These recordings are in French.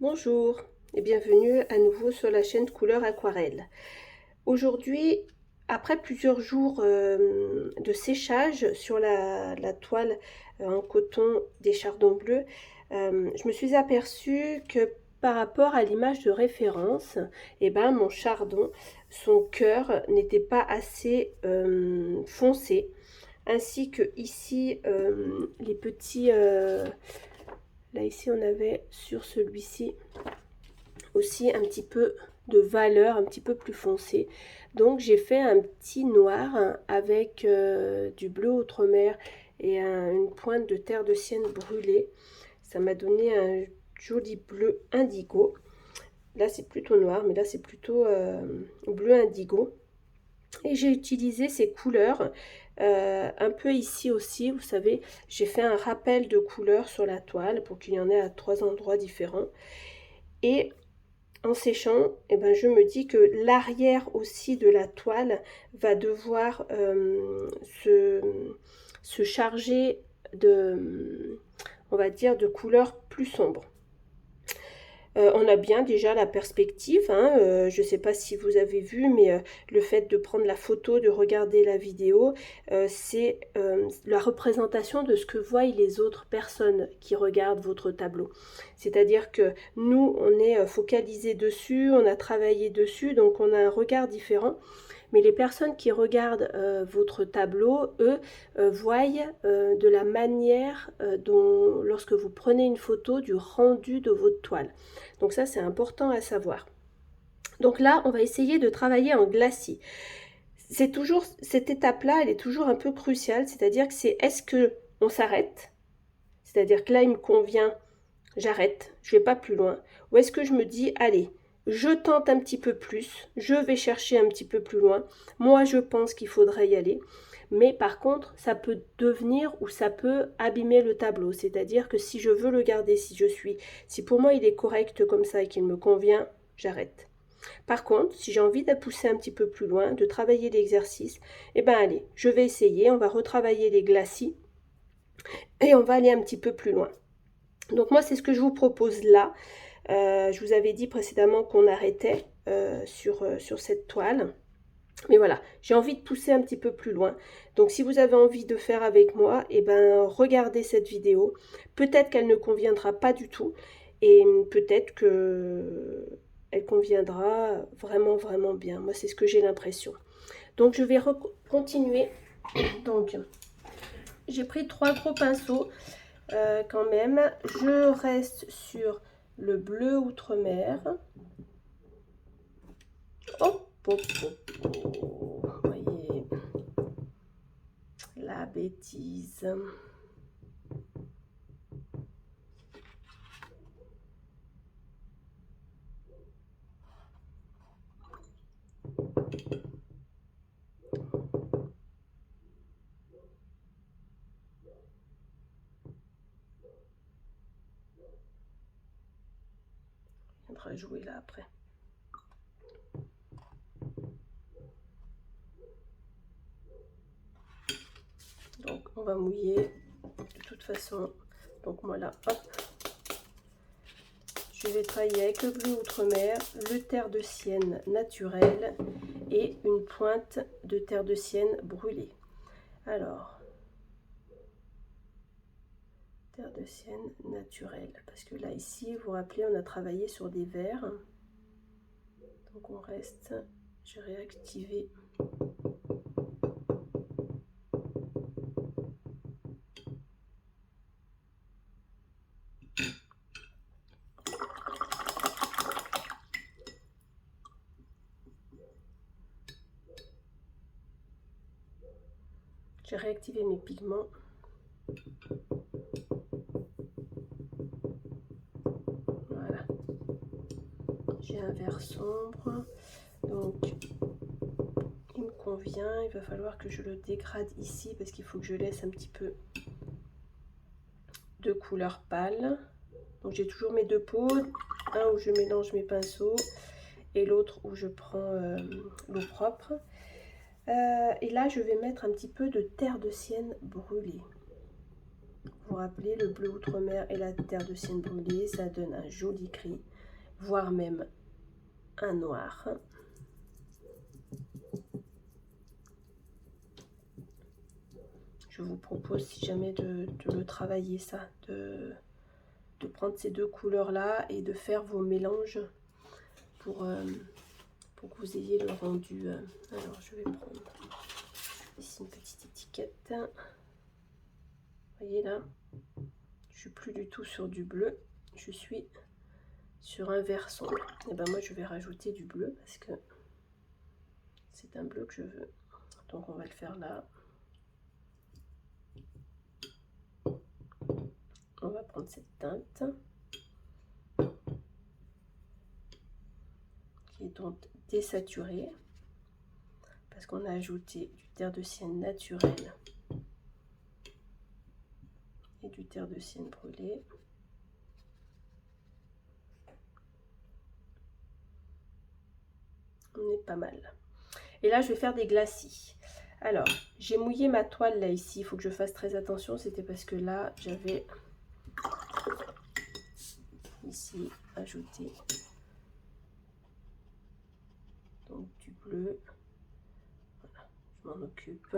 Bonjour et bienvenue à nouveau sur la chaîne Couleur Aquarelle. Aujourd'hui, après plusieurs jours de séchage sur la toile en coton des chardons bleus, je me suis aperçue que par rapport à l'image de référence, mon chardon, son cœur n'était pas assez foncé, ainsi que ici les petits... là ici on avait sur celui-ci aussi un petit peu de valeur, un petit peu plus foncé. Donc j'ai fait un petit noir avec du bleu outremer et une pointe de terre de sienne brûlée. Ça m'a donné un joli bleu indigo. Là c'est plutôt noir, mais là c'est plutôt bleu indigo. Et j'ai utilisé ces couleurs un peu ici aussi, vous savez, j'ai fait un rappel de couleurs sur la toile pour qu'il y en ait à 3 endroits différents. Et en séchant, je me dis que l'arrière aussi de la toile va devoir se charger de, on va dire, de couleurs plus sombres. On a bien déjà la perspective, hein, je ne sais pas si vous avez vu, mais le fait de prendre la photo, de regarder la vidéo, c'est la représentation de ce que voient les autres personnes qui regardent votre tableau. C'est-à-dire que nous, on est focalisé dessus, on a travaillé dessus, donc on a un regard différent. Mais les personnes qui regardent votre tableau, eux, voient de la manière dont, lorsque vous prenez une photo, du rendu de votre toile. Donc ça, c'est important à savoir. Donc là, on va essayer de travailler en glacis. C'est toujours, cette étape-là, elle est toujours un peu cruciale, c'est-à-dire que c'est est-ce qu'on s'arrête? C'est-à-dire que là, il me convient, j'arrête, je ne vais pas plus loin. Ou est-ce que je me dis, allez, je tente un petit peu plus, je vais chercher un petit peu plus loin. Moi, je pense qu'il faudrait y aller. Mais par contre, ça peut devenir ou ça peut abîmer le tableau. C'est-à-dire que si je veux le garder, si pour moi il est correct comme ça et qu'il me convient, j'arrête. Par contre, si j'ai envie de pousser un petit peu plus loin, de travailler l'exercice, allez, je vais essayer, on va retravailler les glacis et on va aller un petit peu plus loin. Donc moi, c'est ce que je vous propose là. Je vous avais dit précédemment qu'on arrêtait sur cette toile. Mais voilà, j'ai envie de pousser un petit peu plus loin. Donc si vous avez envie de faire avec moi, regardez cette vidéo. Peut-être qu'elle ne conviendra pas du tout. Et peut-être qu'elle conviendra vraiment, vraiment bien. Moi, c'est ce que j'ai l'impression. Donc je vais continuer. Donc, j'ai pris 3 gros pinceaux quand même. Je reste sur le bleu outremer. Hop, hop, hop, hop. Vous voyez la bêtise. Je viendrai jouer là après. Donc on va mouiller de toute façon. Donc moi là, hop, je vais travailler avec le bleu outremer, le terre de sienne naturel et une pointe de terre de sienne brûlée. Alors, terre de sienne naturelle, parce que là ici, vous vous rappelez, on a travaillé sur des verres. Donc on reste, je vais réactiver. J'ai réactivé mes pigments. Voilà. J'ai un vert sombre. Donc, il me convient. Il va falloir que je le dégrade ici parce qu'il faut que je laisse un petit peu de couleur pâle. Donc, j'ai toujours mes deux pots. Un où je mélange mes pinceaux et l'autre où je prends l'eau propre. Et là, je vais mettre un petit peu de terre de sienne brûlée. vous rappeler, le bleu outre-mer et la terre de sienne brûlée, ça donne un joli gris, voire même un noir. Je vous propose, si jamais, de le travailler ça, de prendre ces deux couleurs-là et de faire vos mélanges pour que vous ayez le rendu. Alors, je vais prendre ici une petite étiquette. Vous voyez là, je suis plus du tout sur du bleu, je suis sur un vert sombre. Et ben moi, je vais rajouter du bleu parce que c'est un bleu que je veux. Donc, on va le faire là. On va prendre cette teinte qui est donc désaturée parce qu'on a ajouté du terre de sienne naturel et du terre de sienne brûlée. On est pas mal. Et là, je vais faire des glacis. Alors, j'ai mouillé ma toile là ici. Il faut que je fasse très attention. C'était parce que là, j'avais ici ajouté donc du bleu. Voilà, je m'en occupe.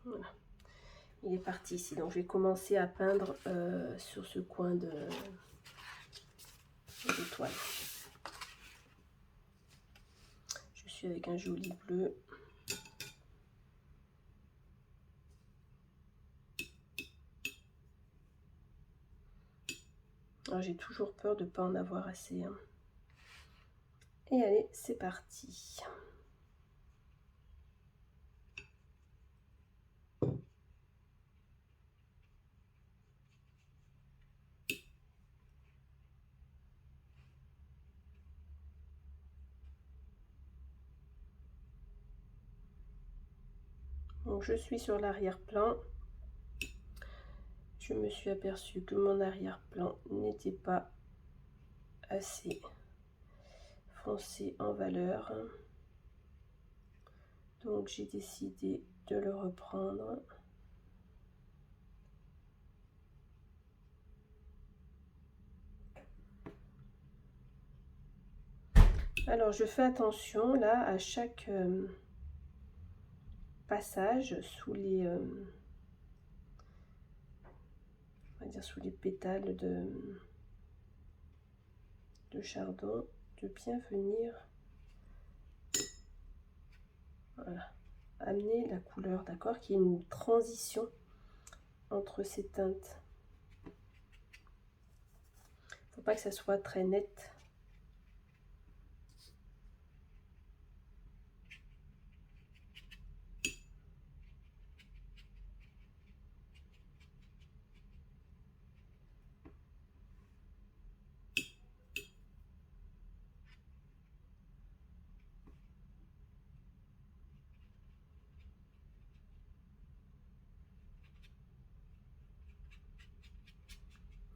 Voilà, il est parti ici. Donc, je vais commencer à peindre sur ce coin de toile. Je suis avec un joli bleu. J'ai toujours peur de ne pas en avoir assez. Hein. Et allez, c'est parti. Donc je suis sur l'arrière-plan. Je me suis aperçue que mon arrière-plan n'était pas assez foncé en valeur. Donc j'ai décidé de le reprendre. Alors je fais attention là à chaque passage sous les on va dire sous les pétales de chardon, de bien venir voilà, amener la couleur, d'accord, qu'il y ait une transition entre ces teintes. Faut pas que ça soit très net.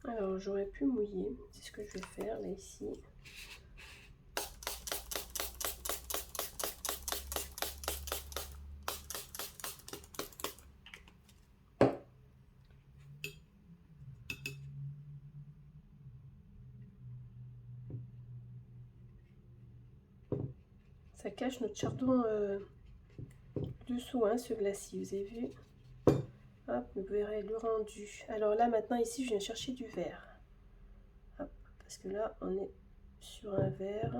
Alors j'aurais pu mouiller, c'est ce que je vais faire là ici. Ça cache notre chardon dessous, hein, ce glacis, vous avez vu. Hop, vous verrez le rendu. Alors là maintenant ici je viens chercher du vert. Hop, parce que là on est sur un vert.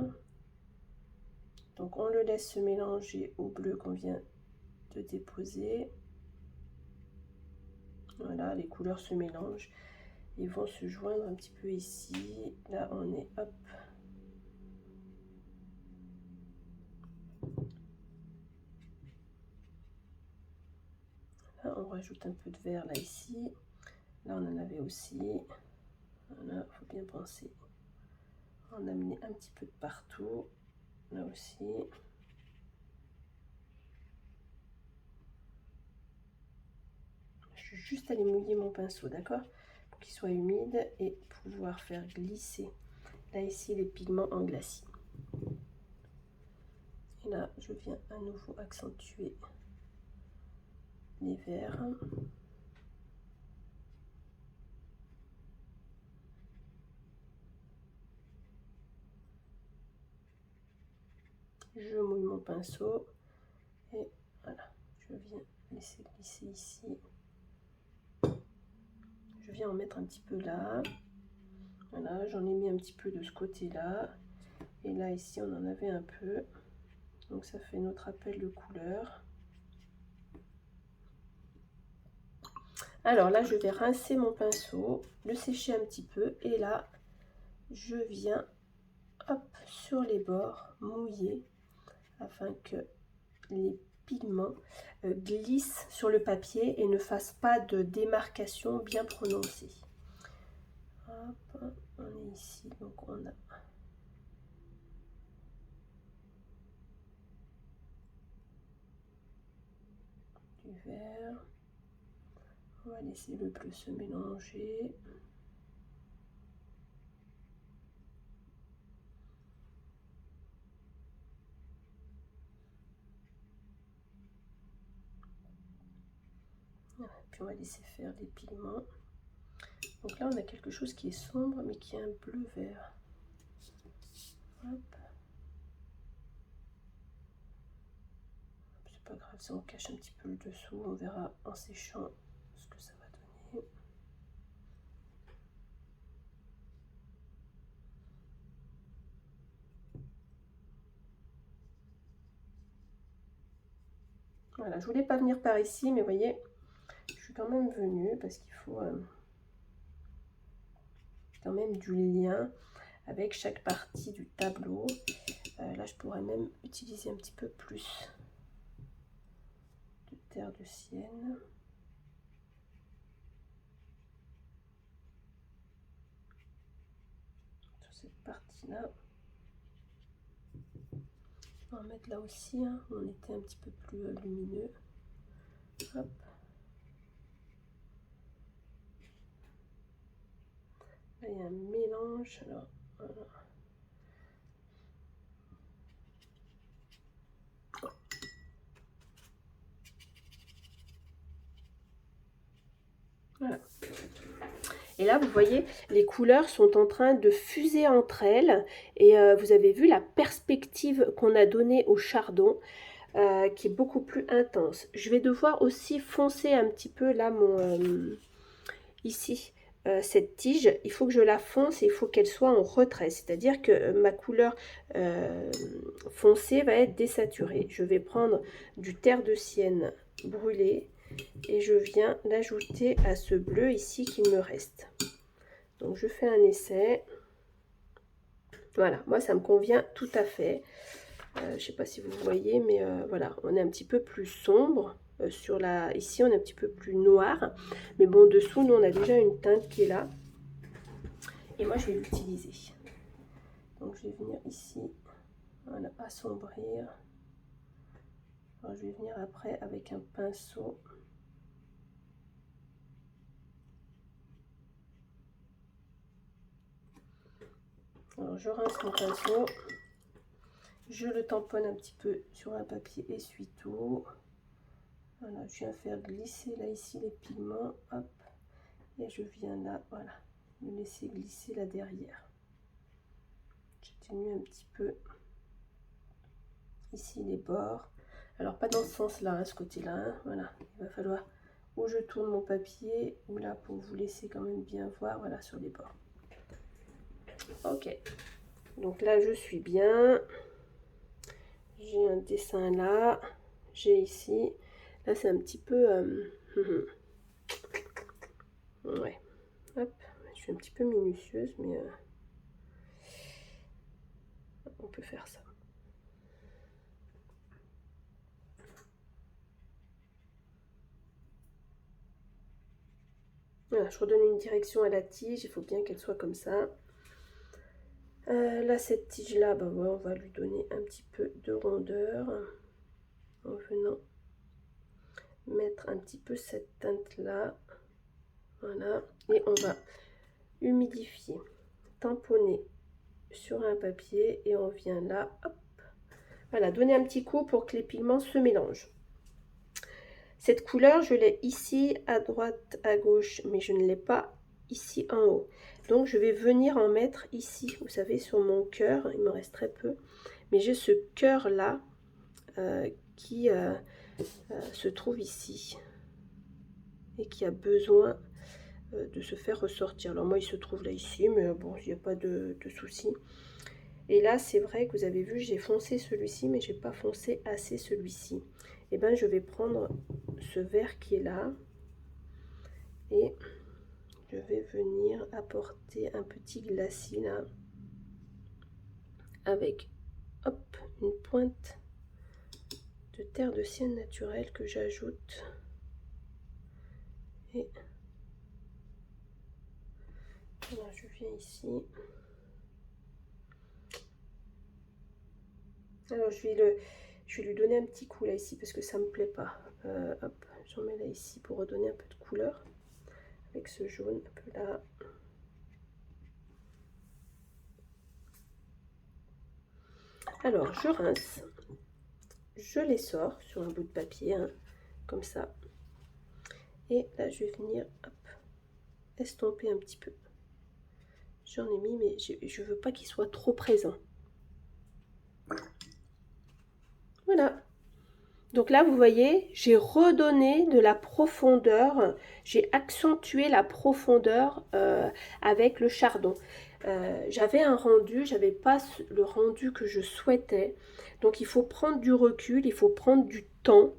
Donc on le laisse se mélanger au bleu qu'on vient de déposer. Voilà, les couleurs se mélangent et vont se joindre un petit peu ici. Là on est hop. Là on rajoute un peu de vert là ici. Là on en avait aussi. Voilà, il faut bien penser. En amener un petit peu de partout. Là aussi. Je vais juste aller mouiller mon pinceau, d'accord, pour qu'il soit humide et pouvoir faire glisser là ici les pigments en glacis. Et là, je viens à nouveau accentuer les verts. Je mouille mon pinceau et voilà, je viens laisser glisser ici. Je viens en mettre un petit peu là. Voilà, j'en ai mis un petit peu de ce côté-là. Et là, ici, on en avait un peu. Donc ça fait notre appel de couleur. Alors là, je vais rincer mon pinceau, le sécher un petit peu. Et là, je viens hop, sur les bords mouiller afin que les pigments glissent sur le papier et ne fassent pas de démarcation bien prononcée. Hop, on est ici, donc on a du vert. On va laisser le bleu se mélanger. Puis on va laisser faire les pigments. Donc là on a quelque chose qui est sombre mais qui a un bleu vert. Hop. C'est pas grave si on cache un petit peu le dessous, on verra en séchant ce que ça va donner. Voilà, je voulais pas venir par ici, mais vous voyez, je suis quand même venue parce qu'il faut quand même du lien avec chaque partie du tableau. Là, je pourrais même utiliser un petit peu plus de terre de sienne. Sur cette partie-là. On va mettre là aussi, hein, où on était un petit peu plus lumineux. Hop. Là, il y a un mélange. Alors, voilà. Voilà. Et là, vous voyez, les couleurs sont en train de fuser entre elles. Et vous avez vu la perspective qu'on a donnée au chardon, qui est beaucoup plus intense. Je vais devoir aussi foncer un petit peu là, ici, cette tige. Il faut que je la fonce et il faut qu'elle soit en retrait. C'est-à-dire que ma couleur foncée va être désaturée. Je vais prendre du terre de sienne brûlé. Et je viens l'ajouter à ce bleu ici qu'il me reste. Donc je fais un essai. Voilà, moi ça me convient tout à fait. Je ne sais pas si vous voyez, mais voilà, on est un petit peu plus sombre. Ici on est un petit peu plus noir. Mais bon, dessous, nous on a déjà une teinte qui est là. Et moi je vais l'utiliser. Donc je vais venir ici, voilà, assombrir. Alors, je vais venir après avec un pinceau. Alors je rince mon pinceau, je le tamponne un petit peu sur un papier essuie-tout. Voilà, je viens faire glisser là ici les pigments, hop, et je viens là, voilà, me laisser glisser là derrière. J'atténue un petit peu ici les bords. Alors pas dans ce sens-là, hein, ce côté-là, hein, voilà, il va falloir ou je tourne mon papier ou là pour vous laisser quand même bien voir, voilà, sur les bords. Ok. Donc là, je suis bien. J'ai un dessin là. J'ai ici. Là, c'est un petit peu... ouais. Hop. Je suis un petit peu minutieuse, mais... on peut faire ça. Voilà, je redonne une direction à la tige. Il faut bien qu'elle soit comme ça. Là, cette tige-là, bah, ouais, on va lui donner un petit peu de rondeur en venant mettre un petit peu cette teinte-là. Voilà. Et on va humidifier, tamponner sur un papier et on vient là, hop. Voilà, donner un petit coup pour que les pigments se mélangent. Cette couleur, je l'ai ici à droite, à gauche, mais je ne l'ai pas ici en haut. Donc je vais venir en mettre ici, vous savez, sur mon cœur. Il me reste très peu, mais j'ai ce cœur là qui se trouve ici et qui a besoin de se faire ressortir. Alors moi il se trouve là ici, mais bon, il n'y a pas de souci. Et là c'est vrai que vous avez vu, j'ai foncé celui-ci, mais j'ai pas foncé assez celui-ci. Et bien je vais prendre ce vert qui est là et je vais venir apporter un petit glacis là avec hop une pointe de terre de sienne naturelle que j'ajoute. Et alors je viens ici. Alors je vais lui donner un petit coup là ici parce que ça me plaît pas. Hop, j'en mets là ici pour redonner un peu de couleur avec ce jaune un peu là. Alors je rince, je les sors sur un bout de papier hein, comme ça. Et là je vais venir hop, estomper un petit peu. J'en ai mis mais je veux pas qu'il soit trop présent. Voilà. Donc là, vous voyez, j'ai redonné de la profondeur, j'ai accentué la profondeur avec le chardon. J'avais un rendu, j'avais pas le rendu que je souhaitais. Donc il faut prendre du recul, il faut prendre du temps.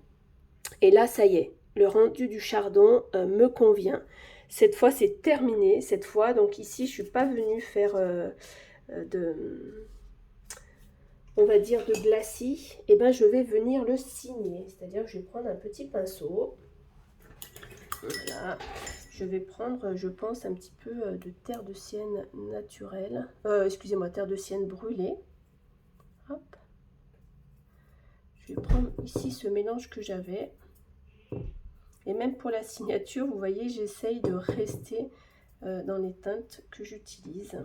Et là, ça y est, le rendu du chardon me convient. Cette fois, c'est terminé. Cette fois, donc ici, je suis pas venue faire on va dire de glacis, et ben je vais venir le signer. C'est-à-dire que je vais prendre un petit pinceau. Voilà. Je vais prendre, je pense, un petit peu de terre de sienne naturelle. Excusez-moi, terre de sienne brûlée. Hop. Je vais prendre ici ce mélange que j'avais. Et même pour la signature, vous voyez, j'essaye de rester dans les teintes que j'utilise.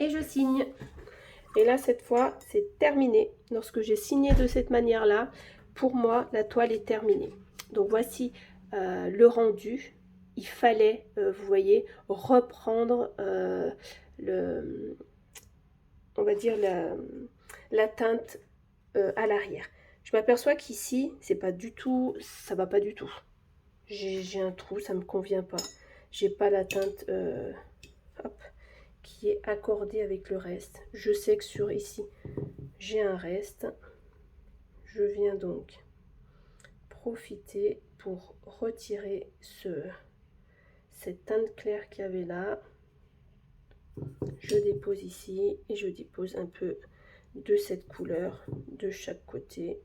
Et je signe. Et là, cette fois, c'est terminé. Lorsque j'ai signé de cette manière-là, pour moi, la toile est terminée. Donc, voici le rendu. Il fallait, vous voyez, reprendre on va dire, la teinte à l'arrière. Je m'aperçois qu'ici, c'est pas du tout, ça va pas du tout. J'ai un trou, ça me convient pas. J'ai pas la teinte... hop, qui est accordé avec le reste. Je sais que sur ici, j'ai un reste. Je viens donc profiter pour retirer cette teinte claire qu'il y avait là. Je dépose ici et je dépose un peu de cette couleur de chaque côté.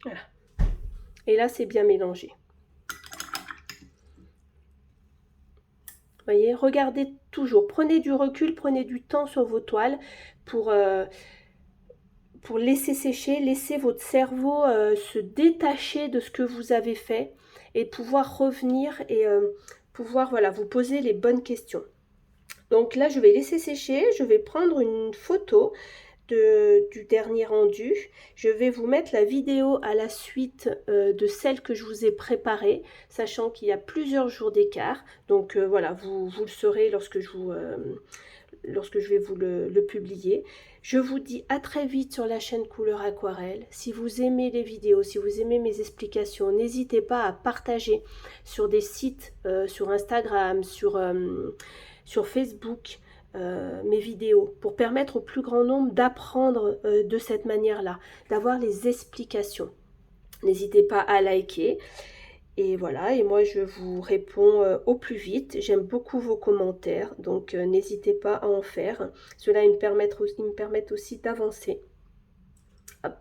Voilà. Et là, c'est bien mélangé. Voyez, regardez toujours, prenez du recul, prenez du temps sur vos toiles pour laisser sécher, laisser votre cerveau se détacher de ce que vous avez fait et pouvoir revenir et pouvoir voilà, vous poser les bonnes questions. Donc là, je vais laisser sécher, je vais prendre une photo du dernier rendu. Je vais vous mettre la vidéo à la suite de celle que je vous ai préparée, sachant qu'il y a plusieurs jours d'écart. Donc voilà, vous le saurez lorsque je vais vous le publier. Je vous dis à très vite sur la chaîne Couleur Aquarelle. Si vous aimez les vidéos, si vous aimez mes explications, n'hésitez pas à partager sur des sites, sur Instagram, sur Facebook, mes vidéos pour permettre au plus grand nombre d'apprendre de cette manière-là, d'avoir les explications. N'hésitez pas à liker. Et voilà, et moi je vous réponds au plus vite. J'aime beaucoup vos commentaires, donc n'hésitez pas à en faire. Cela ils me permettent aussi d'avancer. Hop,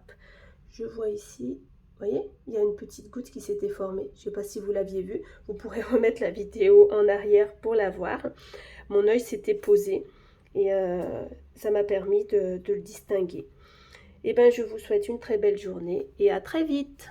je vois ici, vous voyez, il y a une petite goutte qui s'était formée. Je ne sais pas si vous l'aviez vu. Vous pourrez remettre la vidéo en arrière pour la voir. Mon œil s'était posé. Et ça m'a permis de le distinguer. Et ben, je vous souhaite une très belle journée et à très vite.